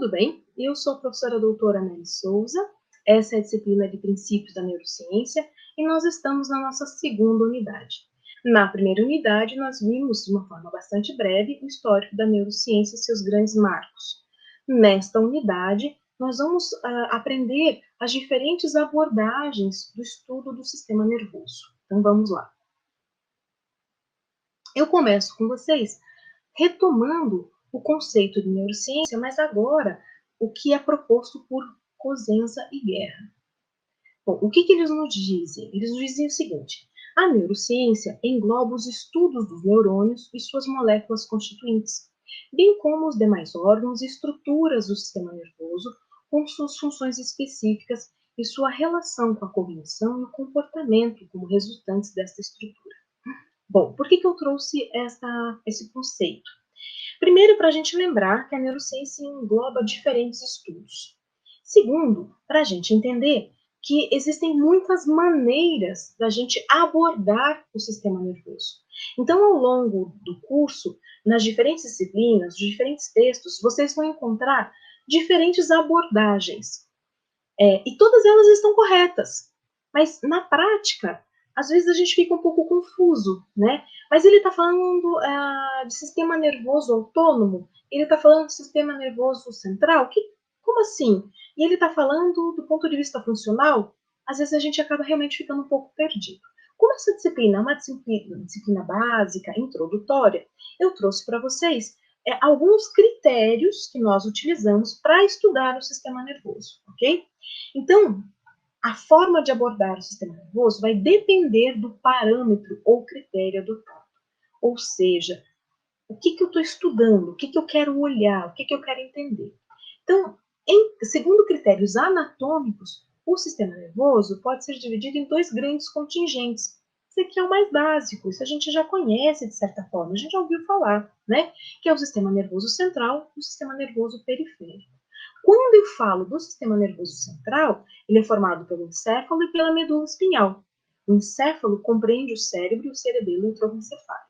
tudo bem? Eu sou a professora doutora Nelly Souza, essa é a disciplina de Princípios da Neurociência e nós estamos na nossa segunda unidade. Na primeira unidade, nós vimos, de uma forma bastante breve, o histórico da neurociência e seus grandes marcos. Nesta unidade, nós vamos aprender as diferentes abordagens do estudo do sistema nervoso. Então, vamos lá. Eu começo com vocês retomando o conceito de neurociência, mas agora o que é proposto por Cosenza e Guerra. Bom, o que eles nos dizem? Eles nos dizem o seguinte: a neurociência engloba os estudos dos neurônios e suas moléculas constituintes, bem como os demais órgãos e estruturas do sistema nervoso, com suas funções específicas e sua relação com a cognição e o comportamento como resultantes desta estrutura. Bom, por que eu trouxe esse conceito? Primeiro, para a gente lembrar que a neurociência engloba diferentes estudos. Segundo, para a gente entender que existem muitas maneiras da gente abordar o sistema nervoso. Então, ao longo do curso, nas diferentes disciplinas, nos diferentes textos, vocês vão encontrar diferentes abordagens. E todas elas estão corretas. Mas, na prática, às vezes a gente fica um pouco confuso, né? Mas ele está falando de sistema nervoso autônomo? Ele está falando de sistema nervoso central? Como assim? E ele está falando do ponto de vista funcional? Às vezes a gente acaba realmente ficando um pouco perdido. Como essa disciplina é uma disciplina básica, introdutória, eu trouxe para vocês alguns critérios que nós utilizamos para estudar o sistema nervoso, ok? Então, a forma de abordar o sistema nervoso vai depender do parâmetro ou critério adotado. Ou seja, o que eu estou estudando, o que eu quero olhar, o que eu quero entender. Então, segundo critérios anatômicos, o sistema nervoso pode ser dividido em dois grandes contingentes. Esse aqui é o mais básico, isso a gente já conhece de certa forma, a gente já ouviu falar, né? Que é o sistema nervoso central e o sistema nervoso periférico. Quando eu falo do sistema nervoso central, ele é formado pelo encéfalo e pela medula espinhal. O encéfalo compreende o cérebro e o cerebelo e o tronco encefálico.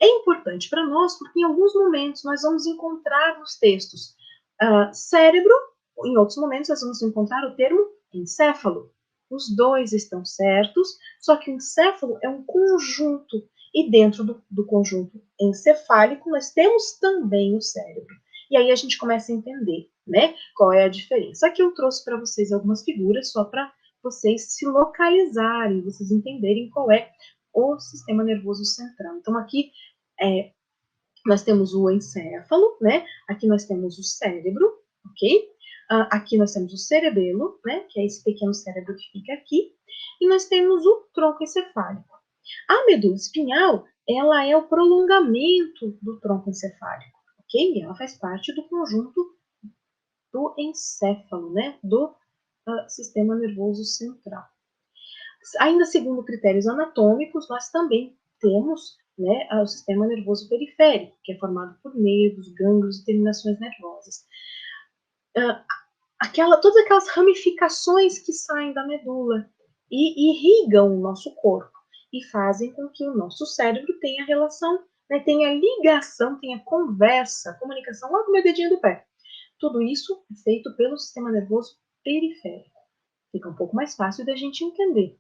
É importante para nós porque em alguns momentos nós vamos encontrar nos textos cérebro, em outros momentos nós vamos encontrar o termo encéfalo. Os dois estão certos, só que o encéfalo é um conjunto e dentro do conjunto encefálico nós temos também o cérebro. E aí a gente começa a entender, né, qual é a diferença. Aqui eu trouxe para vocês algumas figuras só para vocês se localizarem, vocês entenderem qual é o sistema nervoso central. Então aqui nós temos o encéfalo, né? Aqui nós temos o cérebro, ok? Aqui nós temos o cerebelo, né? Que é esse pequeno cérebro que fica aqui. E nós temos o tronco encefálico. A medula espinhal, ela é o prolongamento do tronco encefálico, ok? E ela faz parte do conjunto do encéfalo, né? Do sistema nervoso central. Ainda segundo critérios anatômicos, nós também temos, né, o sistema nervoso periférico, que é formado por nervos, gânglios e terminações nervosas. Todas aquelas ramificações que saem da medula e irrigam o nosso corpo e fazem com que o nosso cérebro tenha relação, né, tenha ligação, tenha conversa, comunicação lá com o meu dedinho do pé. Tudo isso é feito pelo sistema nervoso periférico. Fica um pouco mais fácil da gente entender.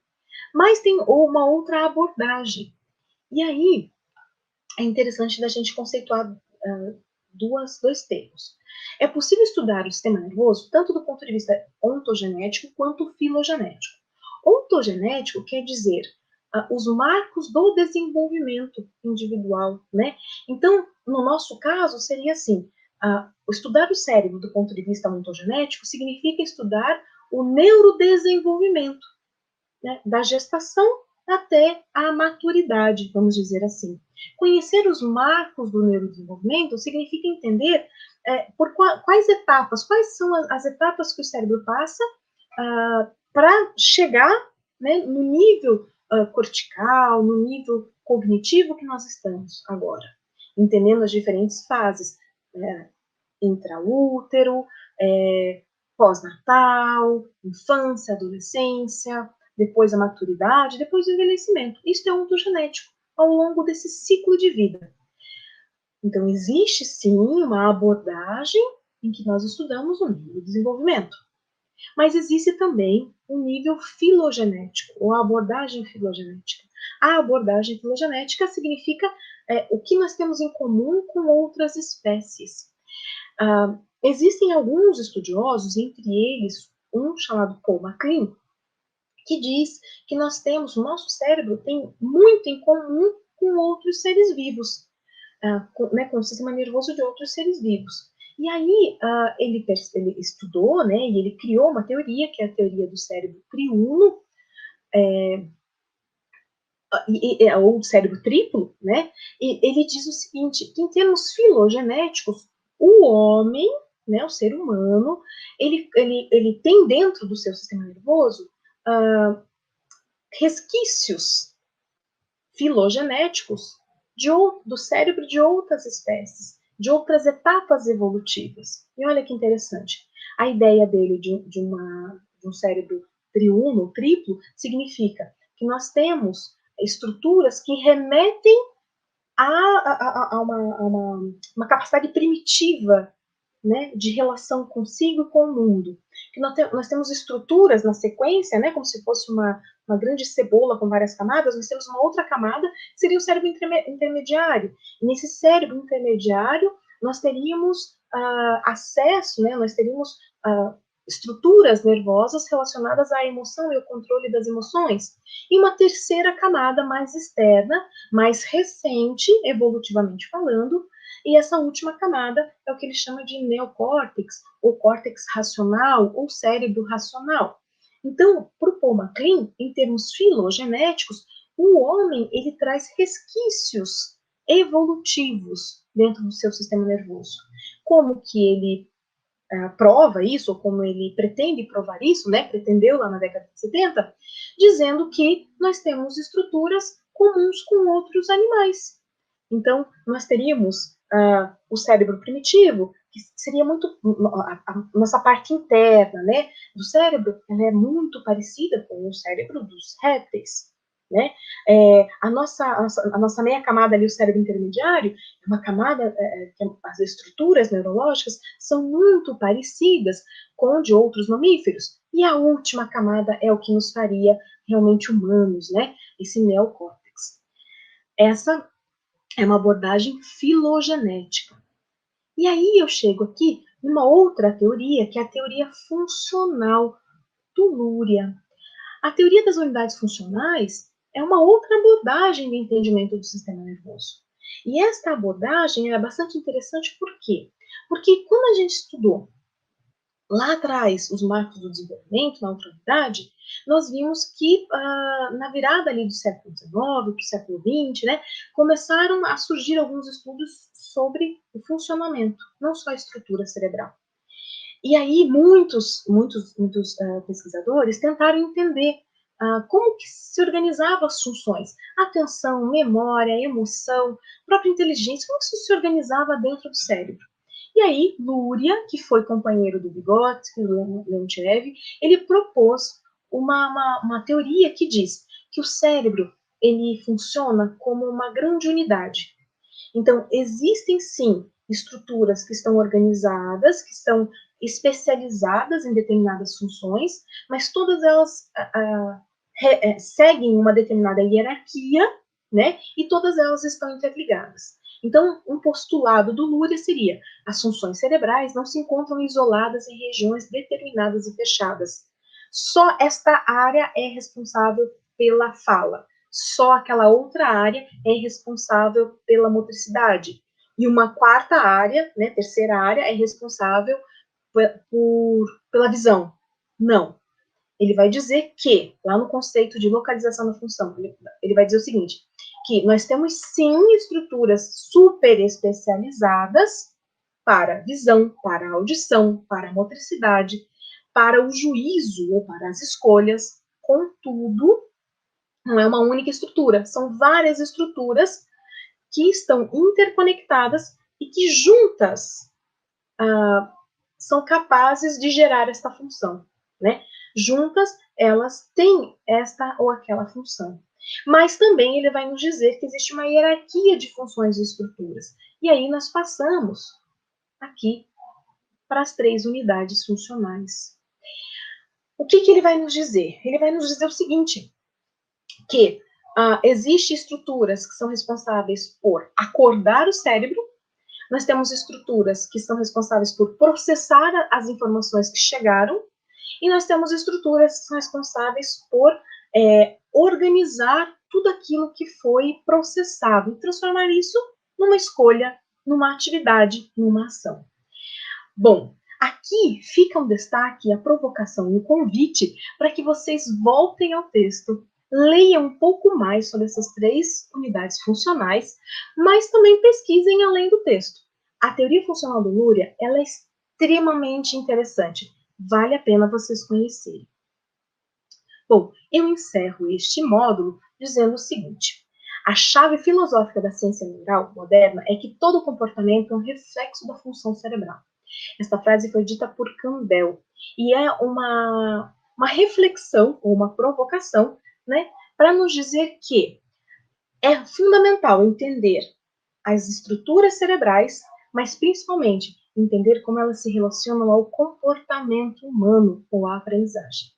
Mas tem uma outra abordagem. E aí é interessante da gente conceituar dois termos. É possível estudar o sistema nervoso tanto do ponto de vista ontogenético quanto filogenético. Ontogenético quer dizer os marcos do desenvolvimento individual, né? Então, no nosso caso, seria assim: estudar o cérebro do ponto de vista ontogenético significa estudar o neurodesenvolvimento, né, da gestação até a maturidade, vamos dizer assim. Conhecer os marcos do neurodesenvolvimento significa entender quais etapas, quais são as etapas que o cérebro passa para chegar, né, no nível cortical, no nível cognitivo que nós estamos agora, entendendo as diferentes fases, intraútero, pós-natal, infância, adolescência, depois a maturidade, depois o envelhecimento. Isso é ontogenético ao longo desse ciclo de vida. Então, existe sim uma abordagem em que nós estudamos o nível de desenvolvimento. Mas existe também o nível filogenético, ou a abordagem filogenética. A abordagem filogenética significa o que nós temos em comum com outras espécies. Existem alguns estudiosos, entre eles um chamado Paul MacLean, que diz que nós temos, o nosso cérebro tem muito em comum com outros seres vivos, com o sistema nervoso de outros seres vivos. E aí ele estudou, né, e ele criou uma teoria, que é a teoria do cérebro triuno, ou do cérebro triplo, né, e ele diz o seguinte, que em termos filogenéticos, o homem, né, o ser humano, ele tem dentro do seu sistema nervoso resquícios filogenéticos do cérebro de outras espécies, de outras etapas evolutivas. E olha que interessante. A ideia dele de um cérebro triuno, triplo, significa que nós temos estruturas que remetem a uma capacidade primitiva, né, de relação consigo e com o mundo. Que nós temos estruturas na sequência, né, como se fosse uma grande cebola com várias camadas, nós temos uma outra camada, que seria o cérebro intermediário. E nesse cérebro intermediário, nós teríamos acesso, né, nós teríamos estruturas nervosas relacionadas à emoção e ao controle das emoções. E uma terceira camada mais externa, mais recente, evolutivamente falando, e essa última camada é o que ele chama de neocórtex, ou córtex racional, ou cérebro racional. Então, para o Paul MacLean, em termos filogenéticos, o homem ele traz resquícios evolutivos dentro do seu sistema nervoso. Como que ele prova isso, ou como ele pretende provar isso, né, pretendeu lá na década de 70, dizendo que nós temos estruturas comuns com outros animais. Então, nós teríamos o cérebro primitivo, que seria muito a nossa parte interna, né, do cérebro, ela é muito parecida com o cérebro dos répteis, né? A nossa meia camada ali, o cérebro intermediário, é uma camada que as estruturas neurológicas são muito parecidas com de outros mamíferos. E a última camada é o que nos faria realmente humanos, né? Esse neocórtex. Essa é uma abordagem filogenética. E aí eu chego aqui numa outra teoria, que é a teoria funcional do Luria. A teoria das unidades funcionais é uma outra abordagem de entendimento do sistema nervoso. E esta abordagem é bastante interessante, por quê? Porque quando a gente estudou lá atrás os marcos do desenvolvimento na autoridade, nós vimos que na virada ali do século XIX para o século XX, né, começaram a surgir alguns estudos sobre o funcionamento, não só a estrutura cerebral. E aí muitos pesquisadores tentaram entender como que se organizavam as funções, atenção, memória, emoção, própria inteligência, como que isso se organizava dentro do cérebro. E aí, Luria, que foi companheiro do Vygotsky, do Leontiev, ele propôs uma teoria que diz que o cérebro ele funciona como uma grande unidade. Então, existem sim estruturas que estão organizadas, que estão especializadas em determinadas funções, mas todas elas seguem uma determinada hierarquia, né? E todas elas estão interligadas. Então, um postulado do Luria seria: as funções cerebrais não se encontram isoladas em regiões determinadas e fechadas. Só esta área é responsável pela fala. Só aquela outra área é responsável pela motricidade. E uma quarta área, né, terceira área, é responsável pela visão. Não. Ele vai dizer que, lá no conceito de localização da função, ele vai dizer o seguinte, que nós temos sim estruturas super especializadas para visão, para audição, para motricidade, para o juízo ou para as escolhas, contudo, não é uma única estrutura, são várias estruturas que estão interconectadas e que juntas são capazes de gerar esta função, né? Juntas, elas têm esta ou aquela função. Mas também ele vai nos dizer que existe uma hierarquia de funções e estruturas. E aí nós passamos aqui para as 3 unidades funcionais. O que ele vai nos dizer? Ele vai nos dizer o seguinte, que existem estruturas que são responsáveis por acordar o cérebro, nós temos estruturas que são responsáveis por processar as informações que chegaram, e nós temos estruturas que são responsáveis por organizar tudo aquilo que foi processado e transformar isso numa escolha, numa atividade, numa ação. Bom, aqui fica um destaque, a provocação e o convite para que vocês voltem ao texto, leiam um pouco mais sobre essas 3 unidades funcionais, mas também pesquisem além do texto. A teoria funcional do Luria, ela é extremamente interessante, vale a pena vocês conhecerem. Bom, eu encerro este módulo dizendo o seguinte: a chave filosófica da ciência neural moderna é que todo comportamento é um reflexo da função cerebral. Esta frase foi dita por Campbell e é uma reflexão ou uma provocação, né, para nos dizer que é fundamental entender as estruturas cerebrais, mas principalmente entender como elas se relacionam ao comportamento humano ou à aprendizagem.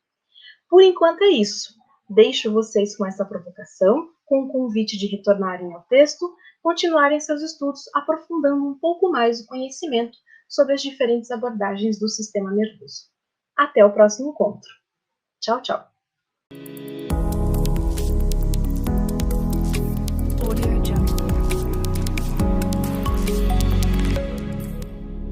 Por enquanto é isso. Deixo vocês com essa provocação, com o convite de retornarem ao texto, continuarem seus estudos, aprofundando um pouco mais o conhecimento sobre as diferentes abordagens do sistema nervoso. Até o próximo encontro. Tchau, tchau.